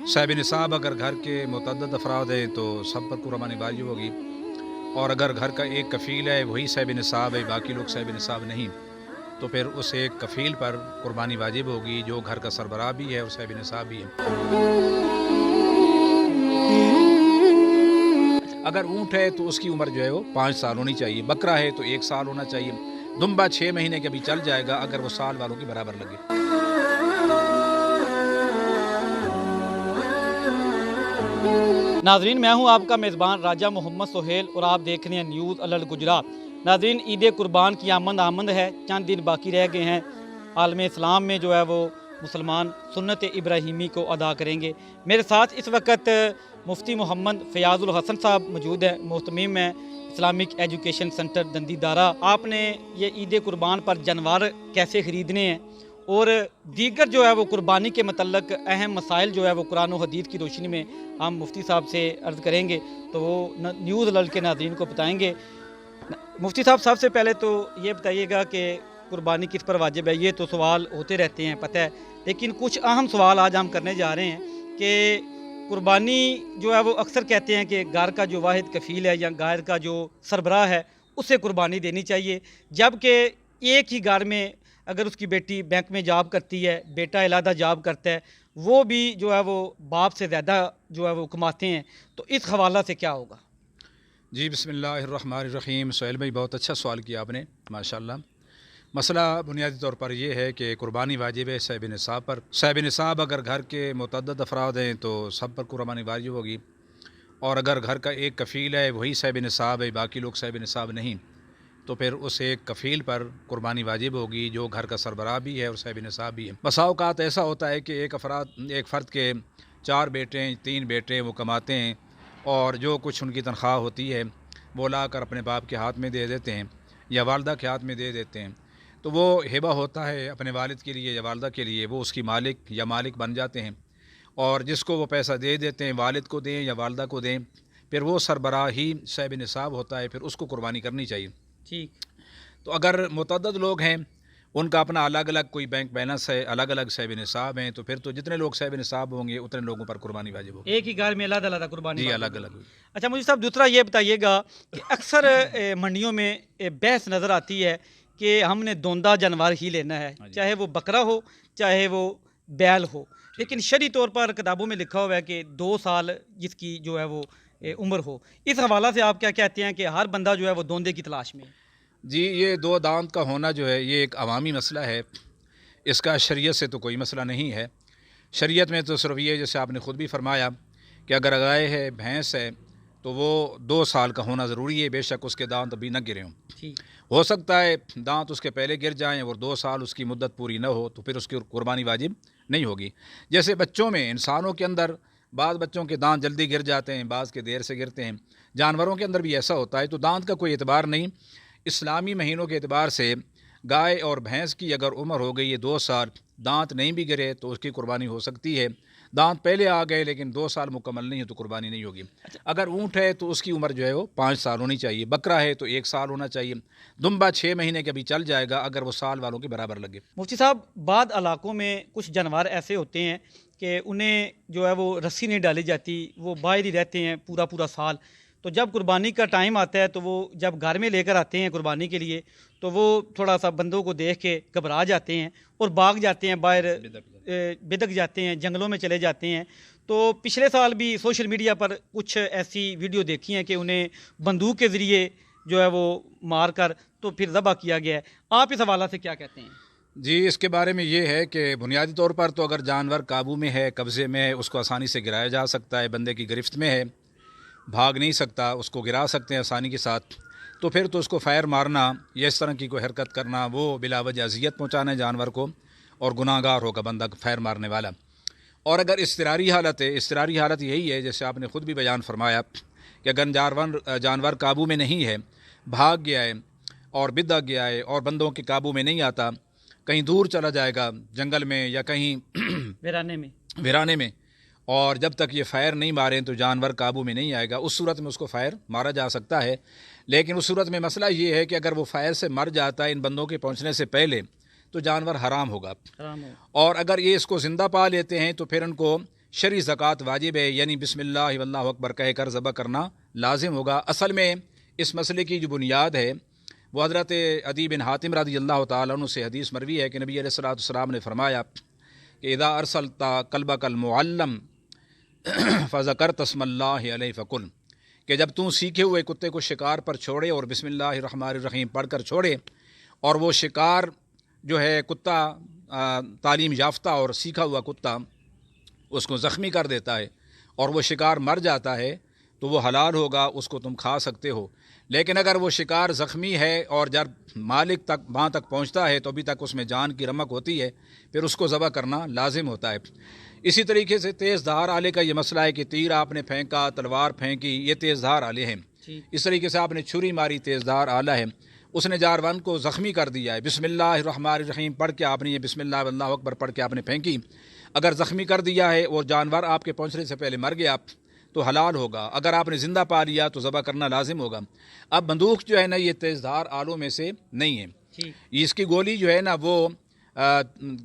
साहिब निसाब अगर घर के मुतअद्दिद अफराद हैं तो सब पर कुर्बानी वाजिब होगी, और अगर घर का एक कफ़ील है वही साहिब निसाब है, बाकी लोग साहिब निसाब नहीं, तो फिर उस एक कफ़ील पर कुर्बानी वाजिब होगी जो घर का सरबराह भी है और साहिब निसाब भी है। अगर ऊँट है तो उसकी उम्र जो है वो 5 साल होनी चाहिए, बकरा है तो 1 साल होना चाहिए, दुम्बा 6 महीने के भी चल जाएगा अगर वो साल वालों के बराबर लगे। नाजरीन, मैं हूं आपका मेज़बान राजा मोहम्मद सोहेल और आप देख रहे हैं न्यूज़ अलर्ट गुजरात। नाजरीन, ईद कुर्बान की आमद है, चंद दिन बाकी रह गए हैं। आलम इस्लाम में जो है वो मुसलमान सुन्नत इब्राहिमी को अदा करेंगे। मेरे साथ इस वक्त मुफ्ती मोहम्मद फ़याज़ुल हसन साहब मौजूद हैं, मोहतमीम हैं इस्लामिक एजुकेशन सेंटर दंदीदारा। आपने ये ईद कुर्बान पर जानवर कैसे ख़रीदने हैं और दीगर जो है वो कुर्बानी के मतलब अहम मसाइल जो है वो कुरान और हदीस की रोशनी में हम मुफ्ती साहब से अर्ज़ करेंगे, तो वो न्यूज़ अलर्ट के नाज़रीन को बताएंगे। मुफ्ती साहब, सबसे पहले तो ये बताइएगा कि कुर्बानी किस पर वाजिब है। ये तो सवाल होते रहते हैं, पता है, लेकिन कुछ अहम सवाल आज हम करने जा रहे हैं कि कुर्बानी जो है वो अक्सर कहते हैं कि घर का जो वाहिद कफ़ील है या घर का जो सरबराह है उसे कुर्बानी देनी चाहिए, जबकि एक ही घर में अगर उसकी बेटी बैंक में जॉब करती है, बेटा अलहदा जॉब करता है, वो भी जो है वो बाप से ज़्यादा जो है वो कमाते हैं, तो इस हवाला से क्या होगा? जी, बिस्मिल्लाहिर्रहमानिर्रहीम। सोहेल भाई, बहुत अच्छा सवाल किया आपने, माशाल्लाह। मसला बुनियादी तौर पर यह है कि कुर्बानी वाजिब है साहिब निसाब पर। साहिब निसाब अगर घर के मुतअद्दिद अफराद हैं तो सब पर कुर्बानी वाजिब होगी, और अगर घर का एक कफ़ील है वही साहिब निसाब है, बाकी लोग साहिब निसाब नहीं, तो फिर उस एक कफ़ील पर कुर्बानी वाजिब होगी जो घर का सरबराह भी है और साहिब निसाब भी है। बसा औक़ात ऐसा होता है कि एक फ़र्द के 4 बेटे 3 बेटे वो कमाते हैं, और जो कुछ उनकी तनख्वाह होती है वो लाकर अपने बाप के हाथ में दे देते हैं या वालदा के हाथ में दे देते हैं, तो वो हिबा होता है अपने वालिद के लिए या वालदा के लिए, वो उसकी मालिक या मालिक बन जाते हैं, और जिसको वो पैसा दे देते हैं, वालिद को दें या वालदा को दें, फिर वो सरबराह ही साहिब निसाब होता है, फिर उसको कुर्बानी करनी चाहिए। ठीक। तो अगर मुतअद्दिद लोग हैं, उनका अपना अलग अलग कोई बैंक बैलेंस है, अलग अलग साहिब निसाब हैं, तो फिर तो जितने लोग साहिब निसाब होंगे उतने लोगों पर कुर्बानी वाजिब होगी। एक ही घर में अलग-अलग कुर्बानी जी, वाजिब अलग होगी। अलग। अच्छा मुझे साहब, दूसरा ये बताइएगा कि अक्सर मंडियों में बहस नज़र आती है कि हमने दोंदा जानवर ही लेना है, चाहे वो बकरा हो चाहे वो बैल हो, लेकिन शरई तौर पर किताबों में लिखा हुआ है कि 2 साल जिसकी जो है वो उम्र हो। इस हवाला से आप क्या कहते हैं कि हर बंदा जो है वो दोंदे की तलाश में है? जी, ये 2 दांत का होना जो है ये एक अवामी मसला है, इसका शरीयत से तो कोई मसला नहीं है। शरीयत में तो सिर्फ ये, जैसे आपने ख़ुद भी फरमाया कि अगर गाय है, भैंस है, तो वो 2 साल का होना ज़रूरी है, बेशक उसके दांत अभी न गिरे हों। हो सकता है दांत उसके पहले गिर जाएं और 2 साल उसकी मुद्दत पूरी न हो, तो फिर उसकी कुर्बानी वाजिब नहीं होगी। जैसे बच्चों में, इंसानों के अंदर बाज़ बच्चों के दांत जल्दी गिर जाते हैं, बाज़ के देर से गिरते हैं, जानवरों के अंदर भी ऐसा होता है, तो दांत का कोई एतबार नहीं। इस्लामी महीनों के एतबार से गाय और भैंस की अगर उम्र हो गई है 2 साल, दांत नहीं भी गिरे तो उसकी कुर्बानी हो सकती है। दांत पहले आ गए लेकिन 2 साल मुकम्मल नहीं है तो कुर्बानी नहीं होगी। अगर ऊँट है तो उसकी उम्र जो है वो 5 साल होनी चाहिए, बकरा है तो 1 साल होना चाहिए, दुम्बा 6 महीने के भी चल जाएगा अगर वो साल वालों के बराबर लगे। मुफ्ती साहब, बाद इलाकों में कुछ जानवर ऐसे होते हैं कि उन्हें जो है वो रस्सी नहीं डाली जाती, वो बाहर ही रहते हैं पूरा पूरा साल, तो जब कुर्बानी का टाइम आता है तो वो जब घर में लेकर आते हैं कुर्बानी के लिए, तो वो थोड़ा सा बंदों को देख के घबरा जाते हैं और भाग जाते हैं बाहर, बिदक जाते हैं, जंगलों में चले जाते हैं। तो पिछले साल भी सोशल मीडिया पर कुछ ऐसी वीडियो देखी हैं कि उन्हें बंदूक के ज़रिए जो है वो मार कर तो फिर ज़बह किया गया है। आप इस हवाला से क्या कहते हैं? जी, इसके बारे में ये है कि बुनियादी तौर पर तो अगर जानवर काबू में है, कब्ज़े में है, उसको आसानी से गिराया जा सकता है, बंदे की गिरफ्त में है, भाग नहीं सकता, उसको गिरा सकते हैं आसानी के साथ, तो फिर तो उसको फ़ैर मारना या इस तरह की कोई हरकत करना वो बिलावजह अज़ियत पहुँचाना है जानवर को, और गुनाहगार होगा बंदा फ़ैर मारने वाला। और अगर इज़्तिरारी हालत है, इज़्तिरारी हालत यही है जैसे आपने ख़ुद भी बयान फरमाया कि अगर जानवर काबू में नहीं है, भाग गया है और बिदक गया है और बंदों के काबू में नहीं आता, कहीं दूर चला जाएगा जंगल में या कहीं वीराने में, और जब तक ये फ़ैर नहीं मारें तो जानवर काबू में नहीं आएगा, उस सूरत में उसको फ़ैर मारा जा सकता है। लेकिन उस सूरत में मसला ये है कि अगर वो फ़ैर से मर जाता है इन बंदों के पहुँचने से पहले, तो जानवर हराम होगा। और अगर ये इसको ज़िंदा पा लेते हैं तो फिर उनको شرعی زکوٰۃ واجب ہے، یعنی بسم اللہ واللہ اکبر کہہ کر ذبح کرنا لازم ہوگا۔ اصل میں اس مسئلے کی جو بنیاد ہے وہ حضرت عدی بن حاتم رضی اللہ تعالیٰ عنہ سے حدیث مروی ہے کہ نبی علیہ الصلوۃ والسلام نے فرمایا کہ اذا ارسلت کلبک المعلم فذکرت اسم اللہ علیہ فکل، کہ جب تم سیکھے ہوئے کتے کو شکار پر چھوڑے اور بسم اللہ الرحمن الرحیم پڑھ کر چھوڑے، اور وہ شکار جو ہے کتا تعلیم یافتہ اور سیکھا ہوا کتا اس کو زخمی کر دیتا ہے اور وہ شکار مر جاتا ہے تو وہ حلال ہوگا، اس کو تم کھا سکتے ہو۔ لیکن اگر وہ شکار زخمی ہے اور جب مالک تک وہاں تک پہنچتا ہے تو ابھی تک اس میں جان کی رمق ہوتی ہے، پھر اس کو ذبح کرنا لازم ہوتا ہے۔ اسی طریقے سے تیز دھار آلے کا یہ مسئلہ ہے کہ تیر آپ نے پھینکا، تلوار پھینکی، یہ تیز دھار آلے ہیں۔ اس طریقے سے آپ نے چھری ماری، تیز دھار آلہ ہے، اس نے جانور کو زخمی کر دیا ہے، بسم اللہ الرحمن الرحیم پڑھ کے آپ نے یہ بسم اللہ واللہ اکبر پڑھ کے آپ نے پھینکی، اگر زخمی کر دیا ہے اور جانور آپ کے پہنچنے سے پہلے مر گیا تو حلال ہوگا۔ اگر آپ نے زندہ پا لیا تو ذبح کرنا لازم ہوگا۔ اب بندوق جو ہے نا یہ تیز دھار آلوں میں سے نہیں ہے، اس کی گولی جو ہے نا وہ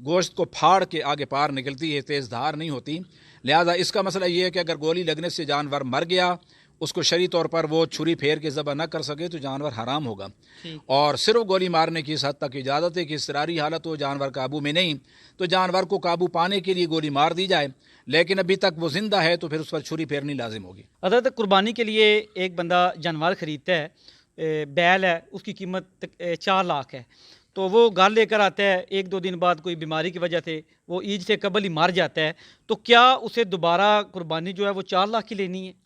گوشت کو پھاڑ کے آگے پار نکلتی ہے، تیز دھار نہیں ہوتی، لہذا اس کا مسئلہ یہ ہے کہ اگر گولی لگنے سے جانور مر گیا، اس کو شرعی طور پر وہ چھری پھیر کے ذبح نہ کر سکے تو جانور حرام ہوگا۔ اور صرف گولی مارنے کی اس حد تک اجازت ہے کہ اضطراری حالت ہو، جانور قابو میں نہیں، تو جانور کو قابو پانے کے لیے گولی مار دی جائے، لیکن ابھی تک وہ زندہ ہے تو پھر اس پر چھری پھیرنی لازم ہوگی۔ حضرت قربانی کے لیے ایک بندہ جانور خریدتا ہے، بیل ہے، اس کی قیمت 4 لاکھ ہے، تو وہ گھر لے کر آتا ہے، 1-2 دن بعد کوئی بیماری کی وجہ سے وہ عید سے قبل ہی مر جاتا ہے، تو کیا اسے دوبارہ قربانی جو ہے وہ 4 لاکھ کی لینی ہے؟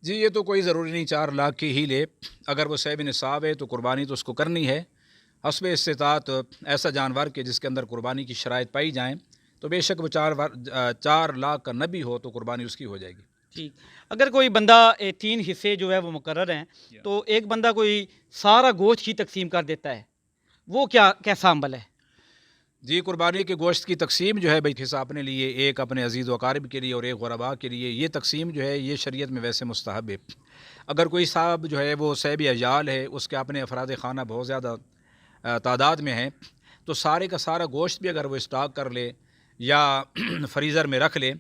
جی یہ تو کوئی ضروری نہیں 4 لاکھ کی ہی لے، اگر وہ صاحب نصاب ہے تو قربانی تو اس کو کرنی ہے حسب استطاعت۔ ایسا جانور کہ جس کے اندر قربانی کی شرائط پائی جائیں تو بے شک وہ 4 لاکھ کا نہ بھی ہو تو قربانی اس کی ہو جائے گی۔ ٹھیک، اگر کوئی بندہ 3 حصے جو ہے وہ مقرر ہیں تو ایک بندہ کوئی سارا گوشت کی تقسیم کر دیتا ہے، وہ کیسا عمل ہے؟ جی قربانی کے گوشت کی تقسیم جو ہے بھائی حصہ اپنے لیے، ایک اپنے عزیز و اقارب کے لیے اور ایک غرباء کے لیے، یہ تقسیم جو ہے یہ شریعت میں ویسے مستحب ہے۔ اگر کوئی صاحب جو ہے وہ صاحب عیال ہے، اس کے اپنے افراد خانہ بہت زیادہ تعداد میں ہیں، تو سارے کا سارا گوشت بھی اگر وہ اسٹاک کر لے یا فریزر میں رکھ لے،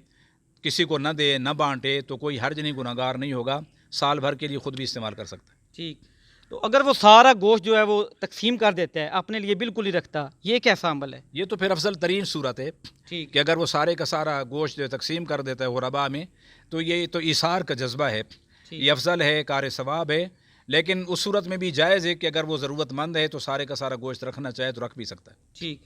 کسی کو نہ دے نہ بانٹے تو کوئی حرج نہیں، گناہگار نہیں ہوگا، سال بھر کے لیے خود بھی استعمال کر سکتا ہے۔ ٹھیک، تو اگر وہ سارا گوشت جو ہے وہ تقسیم کر دیتا ہے، اپنے لیے بالکل ہی رکھتا، یہ کیسا عمل ہے؟ یہ تو پھر افضل ترین صورت ہے ٹھیک کہ اگر وہ سارے کا سارا گوشت جو تقسیم کر دیتا ہے غرباء میں، تو یہ تو ایثار کا جذبہ ہے، یہ افضل ہے، کار ثواب ہے، لیکن اس صورت میں بھی جائز ہے کہ اگر وہ ضرورت مند ہے تو سارے کا سارا گوشت رکھنا چاہے تو رکھ بھی سکتا ہے۔ ٹھیک،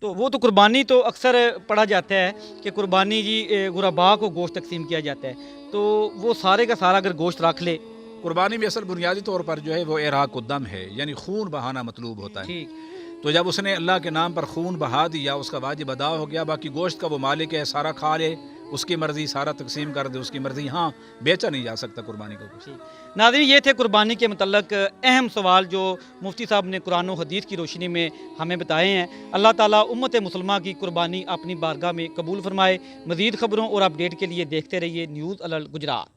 تو وہ تو قربانی تو اکثر پڑھا جاتا ہے کہ قربانی جی غرباء کو گوشت تقسیم کیا جاتا ہے، تو وہ سارے کا سارا اگر گوشت رکھ لے؟ قربانی میں اصل بنیادی طور پر جو ہے وہ اراق الدم ہے، یعنی خون بہانا مطلوب ہوتا ہے۔ ٹھیک، تو جب اس نے اللہ کے نام پر خون بہا دیا، اس کا واجب ادا ہو گیا، باقی گوشت کا وہ مالک ہے، سارا کھا لے، اس کی مرضی، سارا تقسیم کر دے، اس کی مرضی، ہاں بیچا نہیں جا سکتا قربانی کا گوشت۔ ناظرین یہ تھے قربانی کے متعلق اہم سوال جو مفتی صاحب نے قرآن و حدیث کی روشنی میں ہمیں بتائے ہیں۔ اللہ تعالیٰ امت مسلمہ کی قربانی اپنی بارگاہ میں قبول فرمائے۔ مزید خبروں اور اپڈیٹ کے لیے دیکھتے رہیے نیوز الرٹ گجرات۔